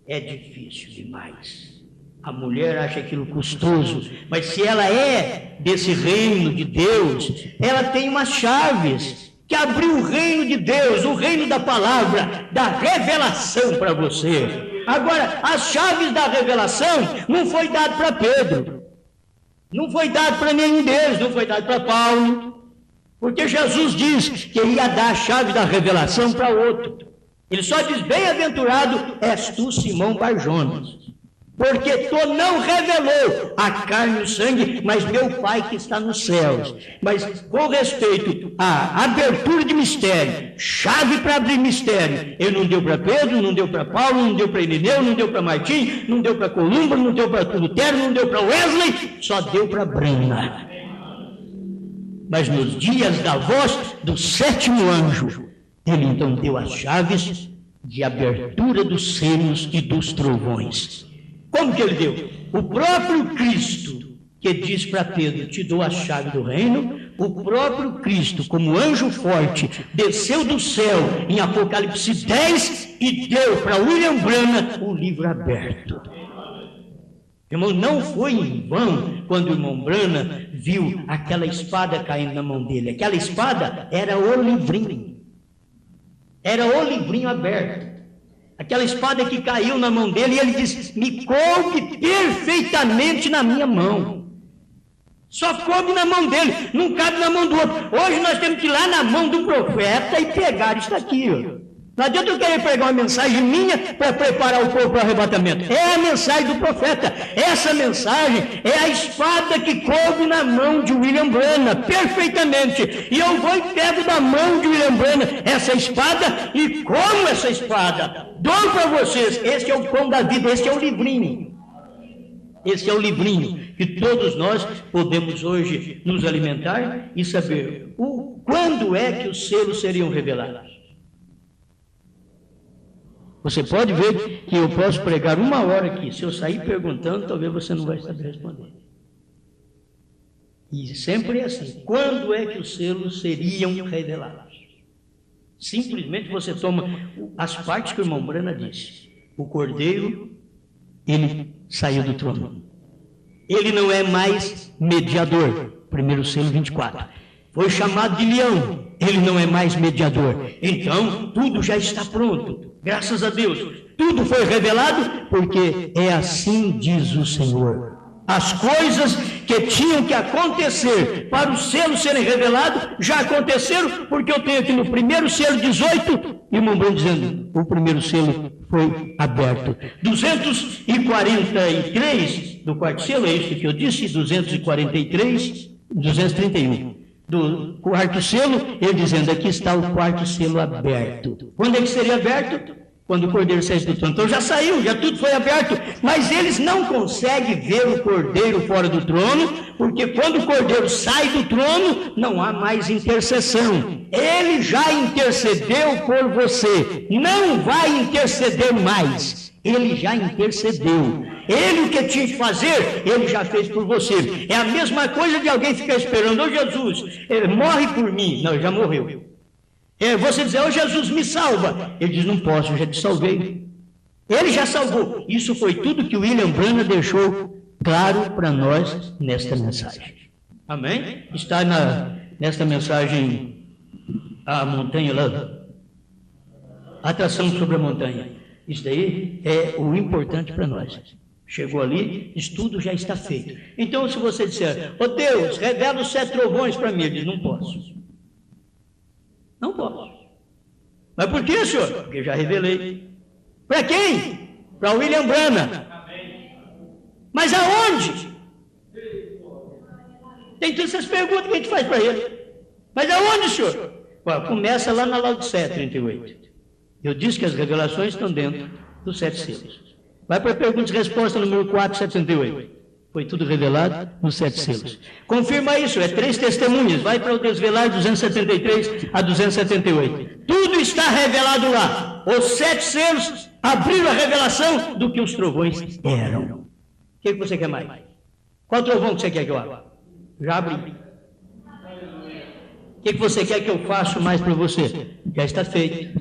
É difícil demais. A mulher acha aquilo custoso, mas se ela é desse reino de Deus, ela tem umas chaves que abriu o reino de Deus, o reino da palavra, da revelação para você. Agora, as chaves da revelação não foi dado para Pedro, não foi dado para nenhum deles, não foi dado para Paulo, porque Jesus diz que ele ia dar a chave da revelação para outro. Ele só diz: bem-aventurado és tu, Simão Barjonas, porque tu não revelou a carne e o sangue, mas meu Pai que está nos céus. Mas com respeito à abertura de mistério, chave para abrir mistério, ele não deu para Pedro, não deu para Paulo, não deu para Irineu, não deu para Martim, não deu para Columba, não deu para Lutero, não deu para Wesley, só deu para Brana. Mas nos dias da voz do sétimo anjo, ele então deu as chaves de abertura dos selos e dos trovões. Como que ele deu? O próprio Cristo, que diz para Pedro: te dou a chave do reino. O próprio Cristo, como anjo forte, desceu do céu em Apocalipse 10 e deu para William Branham o livro aberto. Irmão, não foi em vão quando o irmão Branham viu aquela espada caindo na mão dele. Aquela espada era o livrinho. Era o livrinho aberto. Aquela espada que caiu na mão dele, e ele disse: me coube perfeitamente na minha mão. Só coube na mão dele, não cabe na mão do outro. Hoje nós temos que ir lá na mão do profeta e pegar isso aqui, ó. Não adianta eu querer pegar uma mensagem minha para preparar o povo para o arrebatamento. É a mensagem do profeta. Essa mensagem é a espada que coube na mão de William Branham, perfeitamente. E eu vou e pego da mão de William Branham essa espada e como essa espada. Dou para vocês. Esse é o pão da vida, esse é o livrinho. Esse é o livrinho que todos nós podemos hoje nos alimentar e saber quando é que os selos seriam revelados. Você pode ver que eu posso pregar 1 hora aqui. Se eu sair perguntando, talvez você não vai saber responder. E sempre é assim. Quando é que os selos seriam revelados? Simplesmente você toma as partes que o irmão Branham disse. O cordeiro, ele saiu do trono. Ele não é mais mediador. 1 selo 24. Foi chamado de leão. Ele não é mais mediador. Então, tudo já está pronto. Graças a Deus, tudo foi revelado, porque é assim diz o Senhor. As coisas que tinham que acontecer para os selos serem revelados, já aconteceram, porque eu tenho aqui no 1 selo 18, e o irmão dizendo, o 1 selo foi aberto. 243 do quarto selo, é isso que eu disse, 243, 231. Do quarto selo, ele dizendo, aqui está o quarto selo aberto. Quando é que seria aberto? Quando o cordeiro saísse do trono. Então já saiu, já tudo foi aberto. Mas eles não conseguem ver o cordeiro fora do trono, porque quando o cordeiro sai do trono, não há mais intercessão. Ele já intercedeu por você. Não vai interceder mais. Ele já intercedeu. Ele o que tinha que fazer, ele já fez por você. É a mesma coisa de alguém ficar esperando: ô Jesus, morre por mim. Não, ele já morreu. Você dizer: ô Jesus, me salva. Ele diz: não posso, eu já te salvei. Ele já salvou. Isso foi tudo que o William Branham deixou claro para nós nesta mensagem. Amém? Está nesta mensagem a montanha lá. Atração sobre a montanha. Isso daí é o importante para nós. Chegou ali, estudo já está feito. Então, se você disser: ô Deus, revela os 7 trovões para mim, ele diz: não posso. Não posso. Mas por que, senhor? Porque já revelei. Para quem? Para William Branham. Mas aonde? Tem todas essas perguntas que a gente faz para ele. Mas aonde, senhor? Começa lá na Laodiceia 38. Eu disse que as revelações estão dentro dos 7 selos. Vai para a pergunta e resposta número 478. Foi tudo revelado nos 7 selos. Confirma isso, é 3 testemunhas. Vai para o desvelar 273 a 278. Tudo está revelado lá. Os 7 selos abriram a revelação do que os trovões eram. O que você quer mais? Qual trovão que você quer que eu abra? Já abri. O que você quer que eu faça mais para você? Já está feito.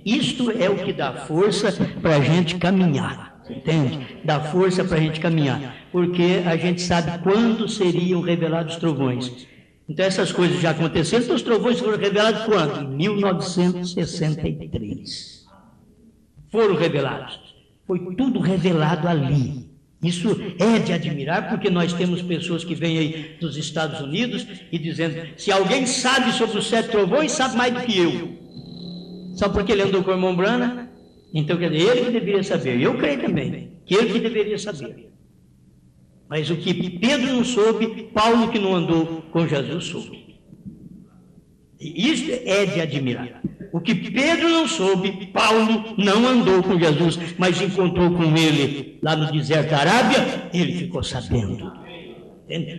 Isto é o que dá força para a gente caminhar, entende? Dá força para a gente caminhar, porque a gente sabe quando seriam revelados os trovões. Então essas coisas já aconteceram, então os trovões foram revelados quando? Em 1963. Foram revelados. Foi tudo revelado ali. Isso é de admirar, porque nós temos pessoas que vêm aí dos Estados Unidos e dizendo, se alguém sabe sobre os 7 trovões, sabe mais do que eu. Só porque ele andou com o irmão Brana, então quer dizer, ele que deveria saber. Eu creio também, que ele que deveria saber. Mas o que Pedro não soube, Paulo que não andou com Jesus soube. E isso é de admirar. O que Pedro não soube, Paulo não andou com Jesus, mas encontrou com ele lá no deserto da Arábia, ele ficou sabendo.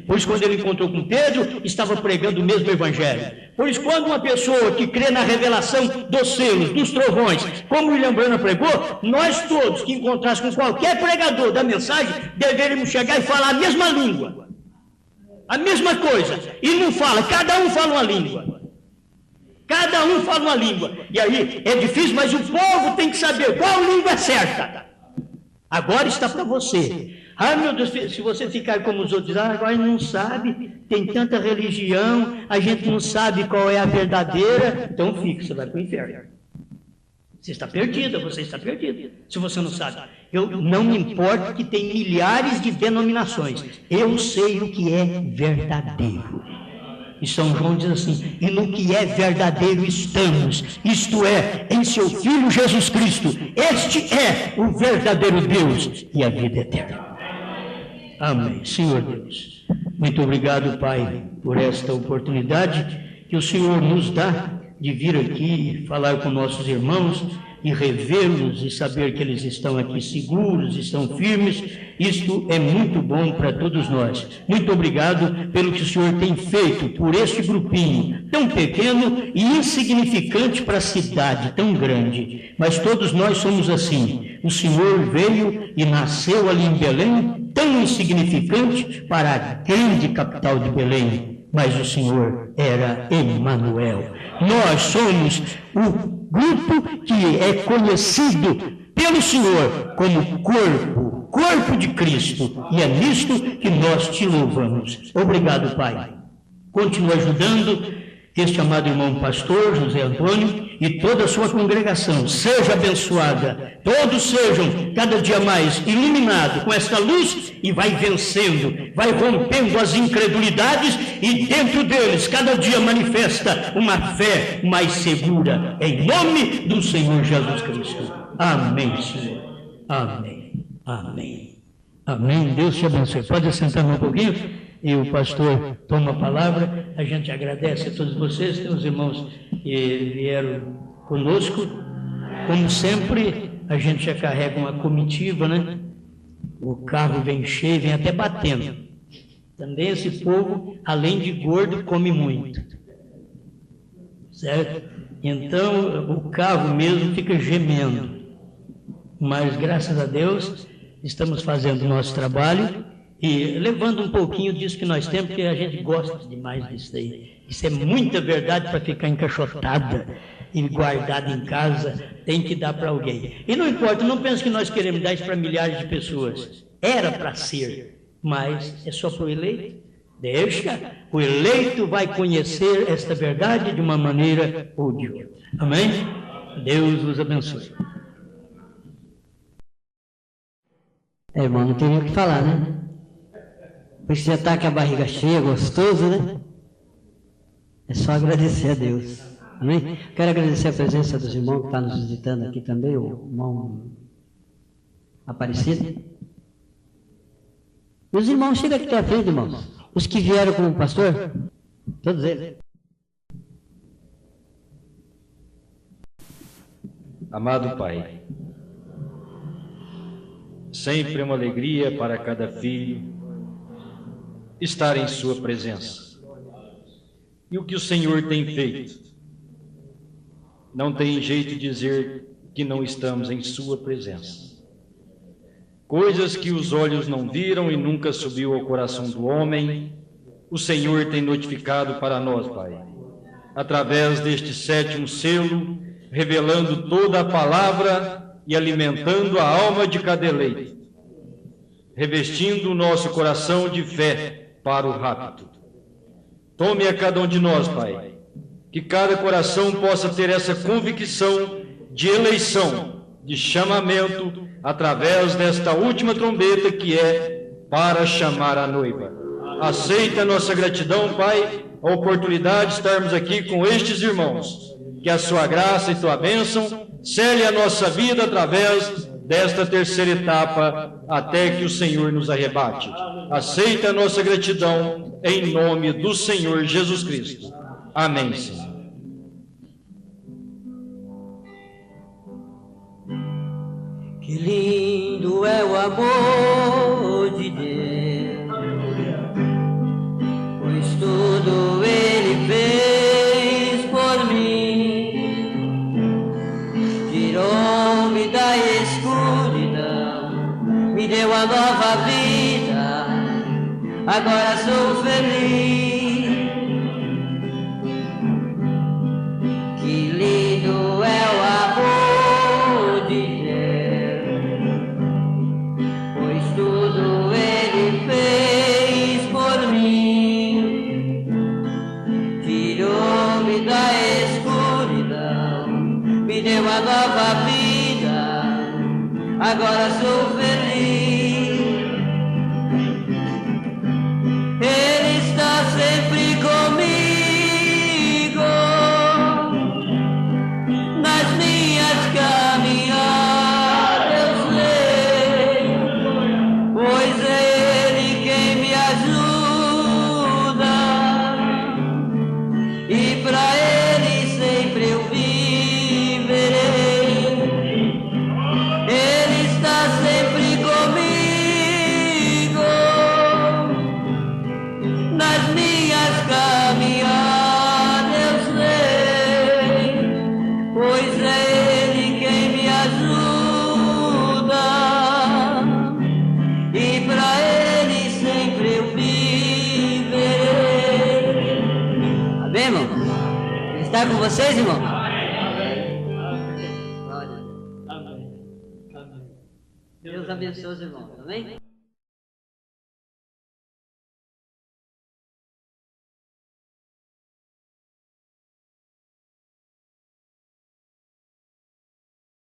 Pois quando ele encontrou com Pedro, estava pregando o mesmo evangelho. Pois quando uma pessoa que crê na revelação dos selos, dos trovões, como William Branham pregou, nós todos que encontrassem com qualquer pregador da mensagem, deveríamos chegar e falar a mesma língua. A mesma coisa. E não fala, cada um fala uma língua. Cada um fala uma língua. E aí é difícil, mas o povo tem que saber qual língua é certa. Agora está para você. Ah, meu Deus, se você ficar como os outros, agora não sabe, tem tanta religião, a gente não sabe qual é a verdadeira, então fica, você vai para o inferno. Você está perdida, você está perdido, se você não sabe. Eu não me importo que tem milhares de denominações, eu sei o que é verdadeiro. E São João diz assim, e no que é verdadeiro estamos, isto é, em seu Filho Jesus Cristo, este é o verdadeiro Deus e a vida eterna. Amém. Senhor Deus, muito obrigado, Pai, por esta oportunidade que o Senhor nos dá de vir aqui falar com nossos irmãos e revê-los e saber que eles estão aqui seguros, estão firmes. Isto é muito bom para todos nós. Muito obrigado pelo que o Senhor tem feito por este grupinho tão pequeno e insignificante para a cidade tão grande. Mas todos nós somos assim. O Senhor veio e nasceu ali em Belém, tão insignificante para a grande capital de Belém. Mas o Senhor era Emanuel. Nós somos o grupo que é conhecido pelo Senhor como corpo de Cristo. E é nisto que nós te louvamos. Obrigado, Pai. Continua ajudando este amado irmão pastor José Antônio e toda a sua congregação. Seja abençoada. Todos sejam cada dia mais iluminados com esta luz e vai vencendo, vai rompendo as incredulidades e dentro deles cada dia manifesta uma fé mais segura. Em nome do Senhor Jesus Cristo. Amém, Senhor. Amém. Amém. Amém. Deus te abençoe. Pode sentar um pouquinho? E o pastor toma a palavra. A gente agradece a todos vocês, tem os irmãos que vieram conosco. Como sempre, a gente já carrega uma comitiva, né? O carro vem cheio, vem até batendo. Também esse povo, além de gordo, come muito. Certo? Então, o carro mesmo fica gemendo. Mas, graças a Deus, estamos fazendo o nosso trabalho e levando um pouquinho disso que nós temos, porque a gente gosta demais disso aí. Isso é muita verdade para ficar encaixotada e guardada em casa, tem que dar para alguém. E não importa, não pense que nós queremos dar isso para milhares de pessoas. Era para ser, mas é só para o eleito. Deixa, o eleito vai conhecer esta verdade de uma maneira ou de outra. Amém? Deus os abençoe.
Irmão, não tem nem o que falar, né? Porque já está com a barriga cheia, gostoso, né? É só agradecer a Deus. Amém? Quero agradecer a presença dos irmãos que estão nos visitando aqui também, o irmão Aparecido. Os irmãos, chega aqui à frente, irmãos. Os que vieram como pastor, todos eles.
Amado Pai, sempre é uma alegria para cada filho estar em sua presença. E o que o Senhor tem feito, não tem jeito de dizer que não estamos em sua presença. coisas que os olhos não viram e nunca subiu ao coração do homem, o Senhor tem notificado para nós, Pai, através deste 7º selo, revelando toda a palavra e alimentando a alma de cada eleito, revestindo o nosso coração de fé para o rapto. Tome a cada um de nós, Pai, que cada coração possa ter essa convicção de eleição, de chamamento, através desta última trombeta que é para chamar a noiva. Aceita a nossa gratidão, Pai, a oportunidade de estarmos aqui com estes irmãos. Que a sua graça e tua bênção cele a nossa vida através desta terceira etapa, até que o Senhor nos arrebate. Aceita a nossa gratidão, em nome do Senhor Jesus Cristo. Amém, Senhor.
Que lindo é o amor de Deus, pois tudo Ele fez por mim, tirou-me da escuridão, me deu a nova vida, agora sou feliz. Que lindo é o amor de Deus, pois tudo Ele fez por mim, tirou-me da escuridão, me deu a nova vida, agora sou feliz. Ele está sempre comigo nas minhas caminhadas, eu sei, pois é Ele quem me ajuda, e pra Ele sempre eu viverei. Ele está sempre comigo nas minhas caminhadas, eu sei, pois é Ele quem me ajuda, e pra Ele sempre eu viverei. Amém, irmão? Ele está com vocês, irmão? Deus abençoe os irmãos, amém?